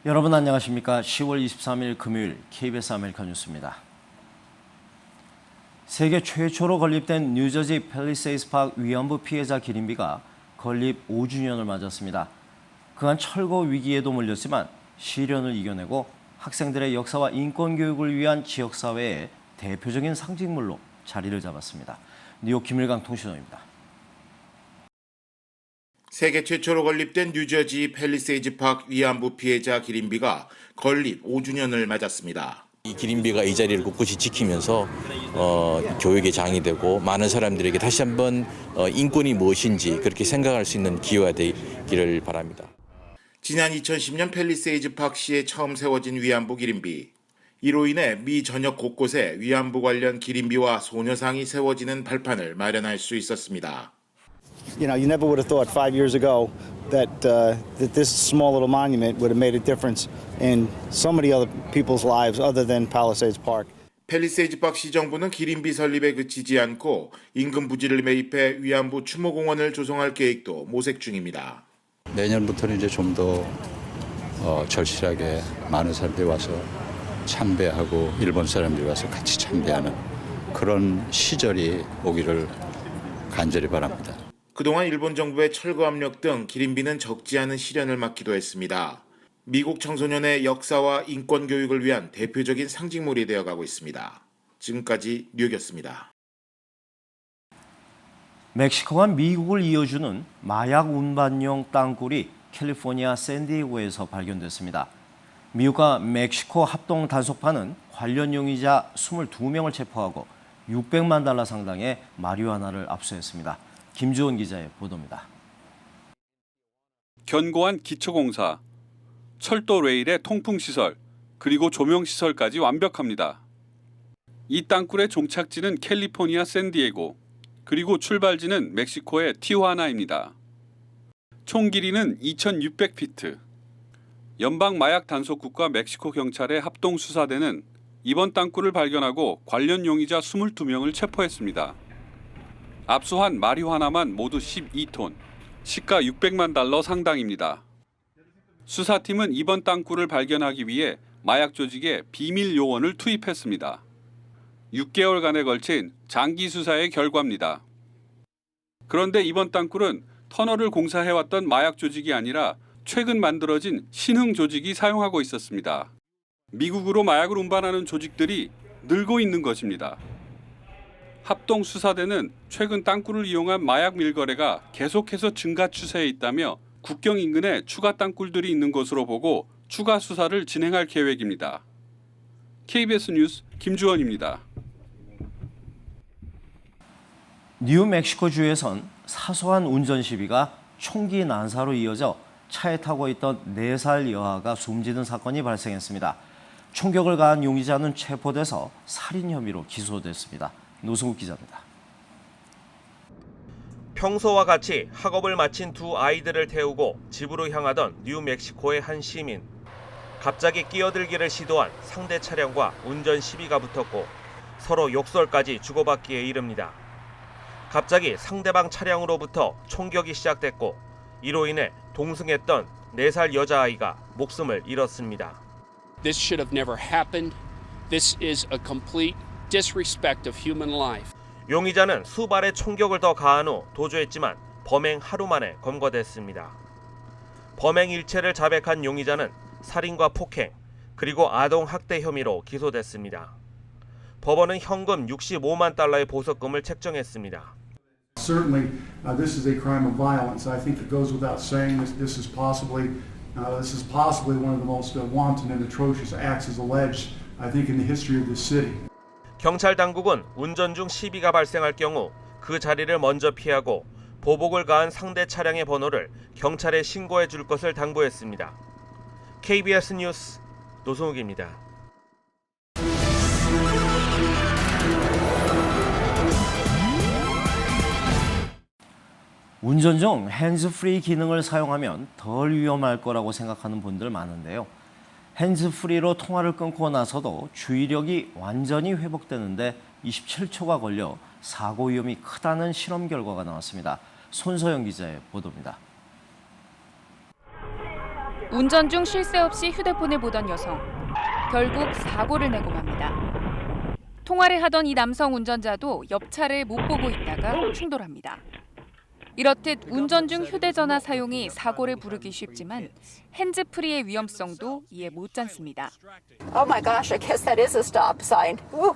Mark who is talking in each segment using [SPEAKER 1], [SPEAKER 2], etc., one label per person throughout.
[SPEAKER 1] 여러분 안녕하십니까? 10월 23일 금요일 KBS 아메리칸 뉴스입니다. 세계 최초로 건립된 뉴저지 팰리세이드 파크 위안부 피해자 기림비가 건립 5주년을 맞았습니다. 그간 철거 위기에도 몰렸지만 시련을 이겨내고 학생들의 역사와 인권 교육을 위한 지역사회의 대표적인 상징물로 자리를 잡았습니다. 뉴욕 김일강 통신원입니다.
[SPEAKER 2] 세계 최초로 건립된 뉴저지 팰리세이드 파크 위안부 피해자 기림비가 건립 5주년을 맞았습니다.
[SPEAKER 3] 이 기림비가 이 자리를 꿋꿋이 지키면서 교육의 장이 되고 많은 사람들에게 다시 한번 인권이 무엇인지 그렇게 생각할 수 있는 기회가 되기를 바랍니다.
[SPEAKER 2] 지난 2010년 팰리세이드 파크시에 처음 세워진 위안부 기림비. 이로 인해 미 전역 곳곳에 위안부 관련 기림비와 소녀상이 세워지는 발판을 마련할 수 있었습니다.
[SPEAKER 4] You never would have thought 5 years ago that this small little monument would have made a difference in so many other people's lives other than Palisades Park.
[SPEAKER 2] 팰리세이드 파크 시정부는 기림비 설립에 그치지 않고 인근 부지를 매입해 위안부 추모공원을 조성할 계획도 모색 중입니다.
[SPEAKER 5] 내년부터는 이제 좀 더 절실하게 많은 사람들이 와서 참배하고 일본 사람들이 와서 같이 참배하는 그런 시절이 오기를 간절히 바랍니다.
[SPEAKER 2] 그동안 일본 정부의 철거 압력 등 기림비는 적지 않은 시련을 맞기도 했습니다. 미국 청소년의 역사와 인권 교육을 위한 대표적인 상징물이 되어가고 있습니다. 지금까지 뉴욕이었습니다.
[SPEAKER 1] 멕시코와 미국을 이어주는 마약 운반용 땅굴이 캘리포니아 샌디에고에서 발견됐습니다. 미국과 멕시코 합동 단속반은 관련 용의자 22명을 체포하고 $600만 상당의 마리화나를 압수했습니다. 김주원 기자의 보도입니다.
[SPEAKER 6] 견고한 기초공사, 철도 레일의 통풍시설, 그리고 조명시설까지 완벽합니다. 이 땅굴의 종착지는 캘리포니아 샌디에고, 그리고 출발지는 멕시코의 티후아나입니다. 총 길이는 2,600피트. 연방 마약 단속국과 멕시코 경찰의 합동 수사대는 이번 땅굴을 발견하고 관련 용의자 22명을 체포했습니다. 압수한 마리화나만 모두 12톤, 시가 $600만 상당입니다. 수사팀은 이번 땅굴을 발견하기 위해 마약 조직에 비밀 요원을 투입했습니다. 6개월간에 걸친 장기 수사의 결과입니다. 그런데 이번 땅굴은 터널을 공사해왔던 마약 조직이 아니라 최근 만들어진 신흥 조직이 사용하고 있었습니다. 미국으로 마약을 운반하는 조직들이 늘고 있는 것입니다. 합동수사대는 최근 땅굴을 이용한 마약 밀거래가 계속해서 증가 추세에 있다며 국경 인근에 추가 땅굴들이 있는 것으로 보고 추가 수사를 진행할 계획입니다. KBS 뉴스 김주원입니다.
[SPEAKER 1] 뉴멕시코주에선 사소한 운전 시비가 총기 난사로 이어져 차에 타고 있던 4살 여아가 숨지는 사건이 발생했습니다. 총격을 가한 용의자는 체포돼서 살인 혐의로 기소됐습니다. 노승욱 기자입니다.
[SPEAKER 7] 평소와 같이 학업을 마친 두 아이들을 태우고 집으로 향하던 뉴멕시코의 한 시민. 갑자기 끼어들기를 시도한 상대 차량과 운전 시비가 붙었고 서로 욕설까지 주고받기에 이릅니다. 갑자기 상대방 차량으로부터 총격이 시작됐고 이로 인해 동승했던 4살 여자아이가 목숨을 잃었습니다.
[SPEAKER 8] This should have never happened. This is a complete disrespect of human life.
[SPEAKER 7] 용의자는 수발의 총격을 더 가한 후 도주했지만 범행 하루 만에 검거됐습니다. 범행 일체를 자백한 용의자는 살인과 폭행, 그리고 아동 학대 혐의로 기소됐습니다. 법원은 현금 $65만 보석금을 책정했습니다.
[SPEAKER 9] Certainly, this is a crime of violence. I think it goes without saying this is possibly one of the most wanton and atrocious acts as alleged, I think, in the history of this city.
[SPEAKER 7] 경찰 당국은 운전 중 시비가 발생할 경우 그 자리를 먼저 피하고 보복을 가한 상대 차량의 번호를 경찰에 신고해 줄 것을 당부했습니다. KBS 뉴스 노승욱입니다.
[SPEAKER 1] 운전 중 핸즈프리 기능을 사용하면 덜 위험할 거라고 생각하는 분들 많은데요. 핸즈프리로 통화를 끊고 나서도 주의력이 완전히 회복되는데 27초가 걸려 사고 위험이 크다는 실험 결과가 나왔습니다. 손서영 기자의 보도입니다.
[SPEAKER 10] 운전 중 쉴 새 없이 휴대폰을 보던 여성. 결국 사고를 내고 맙니다. 통화를 하던 이 남성 운전자도 옆차를 못 보고 있다가 충돌합니다. 이렇듯 운전 중 휴대전화 사용이 사고를 부르기 쉽지만 핸즈프리의 위험성도 이해 못 잡습니다.
[SPEAKER 11] Oh my gosh, I guess that is a stop sign. Woo.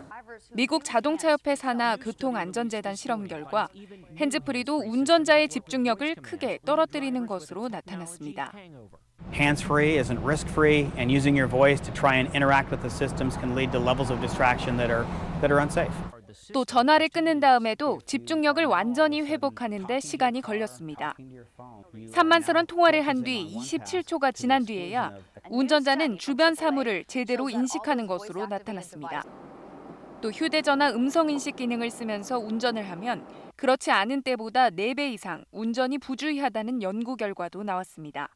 [SPEAKER 10] 미국 자동차협회 산하 교통안전재단 실험 결과 핸즈프리도 운전자의 집중력을 크게 떨어뜨리는 것으로 나타났습니다.
[SPEAKER 12] Hands-free isn't risk-free, and using your voice to try and interact with the systems can lead to levels of distraction that are unsafe.
[SPEAKER 10] 또 전화를 끊는 다음에도 집중력을 완전히 회복하는 데 시간이 걸렸습니다. 산만스런 통화를 한 뒤 27초가 지난 뒤에야 운전자는 주변 사물을 제대로 인식하는 것으로 나타났습니다. 또 휴대전화 음성인식 기능을 쓰면서 운전을 하면 그렇지 않은 때보다 4배 이상 운전이 부주의하다는 연구 결과도 나왔습니다.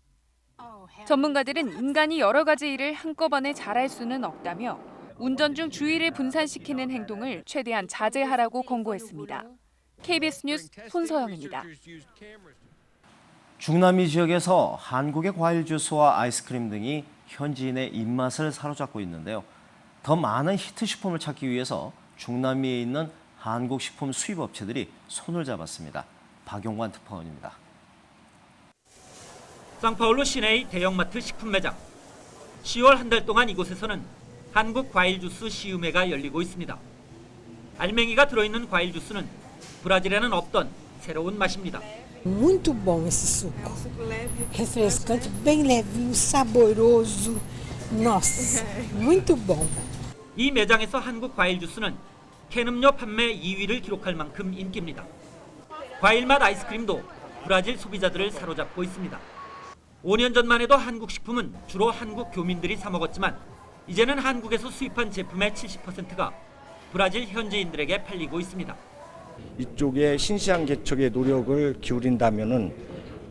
[SPEAKER 10] 전문가들은 인간이 여러 가지 일을 한꺼번에 잘할 수는 없다며 운전 중 주의를 분산시키는 행동을 최대한 자제하라고 권고했습니다. KBS 뉴스 손서영입니다.
[SPEAKER 1] 중남미 지역에서 한국의 과일 주스와 아이스크림 등이 현지인의 입맛을 사로잡고 있는데요. 더 많은 히트식품을 찾기 위해서 중남미에 있는 한국 식품 수입업체들이 손을 잡았습니다. 박용관 특파원입니다.
[SPEAKER 13] 상파울루 시내의 대형마트 식품 매장. 10월 한 달 동안 이곳에서는 한국 과일 주스 시음회가 열리고 있습니다. 알맹이가 들어있는 과일 주스는 브라질에는 없던 새로운 맛입니다.
[SPEAKER 14] Muito bom esse suco. Refrescante, bem levinho, saboroso. Nossa, muito bom.
[SPEAKER 13] 이 매장에서 한국 과일 주스는 캔 음료 판매 2위를 기록할 만큼 인기입니다. 과일 맛 아이스크림도 브라질 소비자들을 사로잡고 있습니다. 5년 전만 해도 한국 식품은 주로 한국 교민들이 사 먹었지만 이제는 한국에서 수입한 제품의 70%가 브라질 현지인들에게 팔리고 있습니다.
[SPEAKER 15] 이쪽에 신시장 개척에 노력을 기울인다면은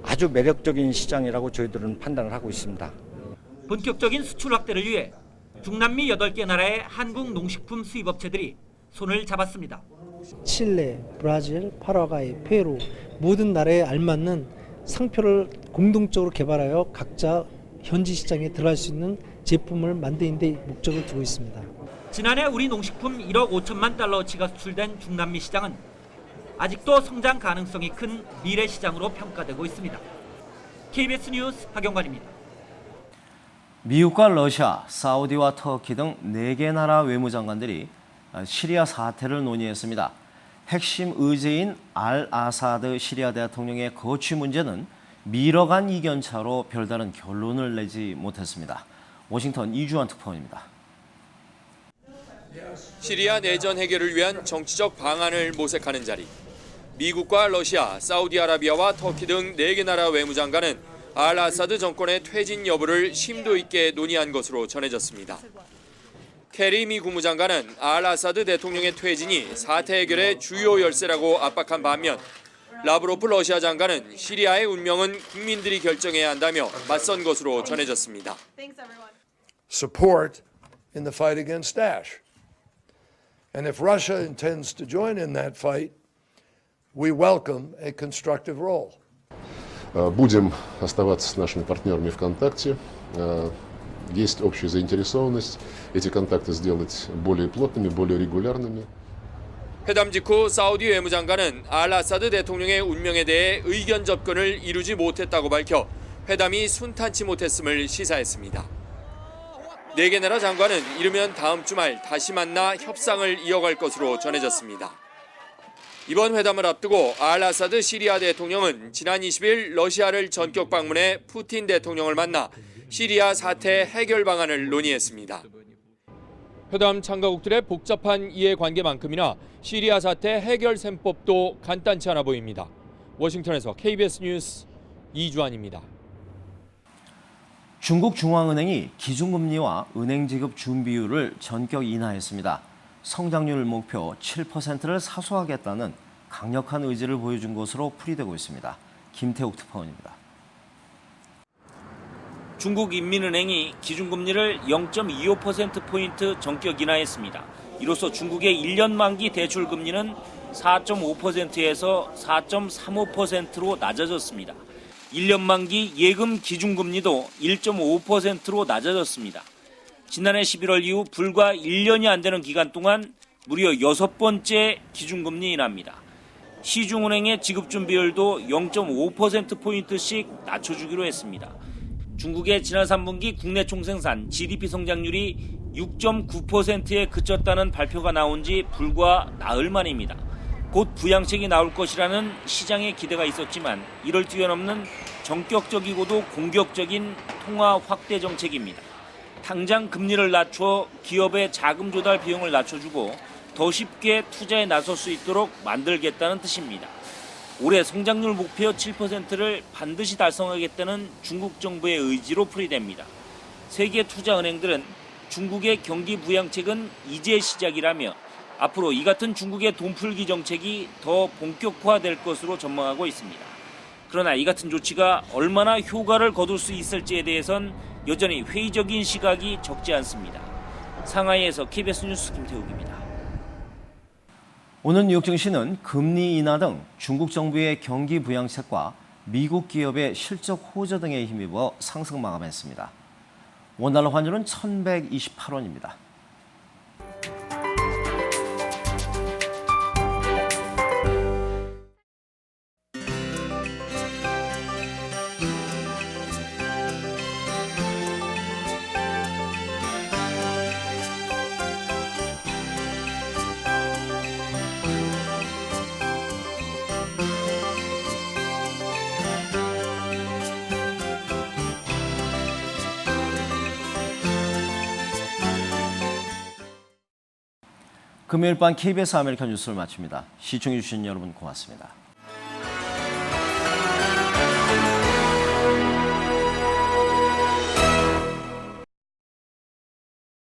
[SPEAKER 15] 아주 매력적인 시장이라고 저희들은 판단을 하고 있습니다.
[SPEAKER 13] 본격적인 수출 확대를 위해 중남미 8개 나라의 한국 농식품 수입업체들이 손을 잡았습니다.
[SPEAKER 16] 칠레, 브라질, 파라과이, 페루 모든 나라에 알맞는 상표를 공동적으로 개발하여 각자 현지 시장에 들어갈 수 있는 제품을 만드는 데 목적을 두고 있습니다.
[SPEAKER 13] 지난해 우리 농식품 1억 5천만 달러어치가 수출된 중남미 시장은 아직도 성장 가능성이 큰 미래 시장으로 평가되고 있습니다. KBS 뉴스 박영관입니다.
[SPEAKER 1] 미국과 러시아, 사우디와 터키 등 4개 나라 외무장관들이 시리아 사태를 논의했습니다. 핵심 의제인 알-아사드 시리아 대통령의 거취 문제는 미뤄간 이견차로 별다른 결론을 내지 못했습니다. 워싱턴 이주환 특파원입니다.
[SPEAKER 17] 시리아 내전 해결을 위한 정치적 방안을 모색하는 자리. 미국과 러시아, 사우디아라비아와 터키 등 4개 나라 외무장관은 알-아사드 정권의 퇴진 여부를 심도 있게 논의한 것으로 전해졌습니다. 케리 미 국무장관은 알-아사드 대통령의 퇴진이 사태 해결의 주요 열쇠라고 압박한 반면 라브로프 러시아 장관은 시리아의 운명은 국민들이 결정해야 한다며 맞선 것으로 전해졌습니다.
[SPEAKER 18] Support in the fight against Daesh. And if Russia intends to join in that fight, we welcome a constructive role.
[SPEAKER 19] Будем оставаться с нашими партнерами в контакте. Есть общая заинтересованность эти контакты сделать более плотными, более регулярными.
[SPEAKER 17] 회담 직후 사우디 외무장관은 알-아사드 대통령의 운명에 대해 의견 접근을 이루지 못했다고 밝혀 회담이 순탄치 못했음을 시사했습니다. 4개 나라 장관은 이르면 다음 주말 다시 만나 협상을 이어갈 것으로 전해졌습니다. 이번 회담을 앞두고 알-아사드 시리아 대통령은 지난 20일 러시아를 전격 방문해 푸틴 대통령을 만나 시리아 사태 해결 방안을 논의했습니다. 회담 참가국들의 복잡한 이해관계만큼이나 시리아 사태 해결 셈법도 간단치 않아 보입니다. 워싱턴에서 KBS 뉴스 이주환입니다.
[SPEAKER 1] 중국 중앙은행이 기준금리와 은행 지급 준비율을 전격 인하했습니다. 성장률 목표 7%를 사수하겠다는 강력한 의지를 보여준 것으로 풀이되고 있습니다. 김태욱 특파원입니다.
[SPEAKER 20] 중국 인민은행이 기준금리를 0.25%포인트 전격 인하했습니다. 이로써 중국의 1년 만기 대출금리는 4.5%에서 4.35%로 낮아졌습니다. 1년 만기 예금 기준금리도 1.5%로 낮아졌습니다. 지난해 11월 이후 불과 1년이 안 되는 기간 동안 무려 6번째 기준금리 인하입니다. 시중은행의 지급준 비율도 0.5%포인트씩 낮춰주기로 했습니다. 중국의 지난 3분기 국내 총생산 GDP 성장률이 6.9%에 그쳤다는 발표가 나온 지 불과 나흘 만입니다. 곧 부양책이 나올 것이라는 시장의 기대가 있었지만 이를 뛰어넘는 전격적이고도 공격적인 통화 확대 정책입니다. 당장 금리를 낮춰 기업의 자금 조달 비용을 낮춰주고 더 쉽게 투자에 나설 수 있도록 만들겠다는 뜻입니다. 올해 성장률 목표 7%를 반드시 달성하겠다는 중국 정부의 의지로 풀이됩니다. 세계 투자은행들은 중국의 경기 부양책은 이제 시작이라며 앞으로 이 같은 중국의 돈풀기 정책이 더 본격화될 것으로 전망하고 있습니다. 그러나 이 같은 조치가 얼마나 효과를 거둘 수 있을지에 대해선 여전히 회의적인 시각이 적지 않습니다. 상하이에서 KBS 뉴스 김태욱입니다.
[SPEAKER 1] 오늘 뉴욕 증시는 금리 인하 등 중국 정부의 경기 부양책과 미국 기업의 실적 호조 등에 힘입어 상승 마감했습니다. 원달러 환율은 1,128원입니다. 금요일 밤 KBS 아메리칸 뉴스를 마칩니다. 시청해주신 여러분 고맙습니다.